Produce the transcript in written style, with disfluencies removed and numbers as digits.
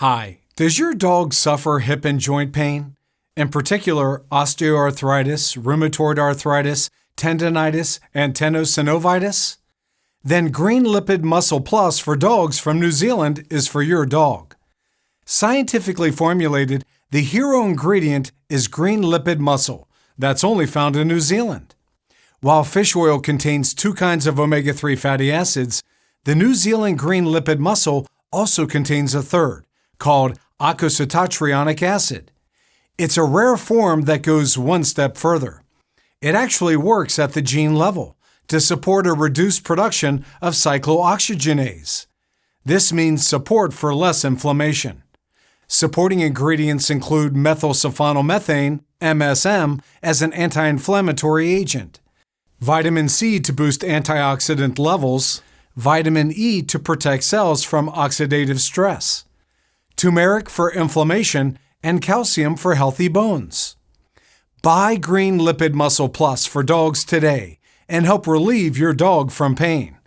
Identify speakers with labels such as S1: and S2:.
S1: Hi, does your dog suffer hip and joint pain? In particular, osteoarthritis, rheumatoid arthritis, tendonitis, and tenosynovitis? Then Green Lipid Mussel Plus for dogs from New Zealand is for your dog. Scientifically formulated, the hero ingredient is Green Lipid Mussel that's only found in New Zealand. While fish oil contains 2 kinds of omega-3 fatty acids, the New Zealand Green Lipid Mussel also contains a third, called eicosapentaenoic acid. It's a rare form that goes one step further. It actually works at the gene level to support a reduced production of cyclooxygenase. This means support for less inflammation. Supporting ingredients include methylsulfonomethane, MSM, as an anti-inflammatory agent, vitamin C to boost antioxidant levels, vitamin E to protect cells from oxidative stress, turmeric for inflammation, and calcium for healthy bones. Buy Green Lipid Mussel Plus for dogs today and help relieve your dog from pain.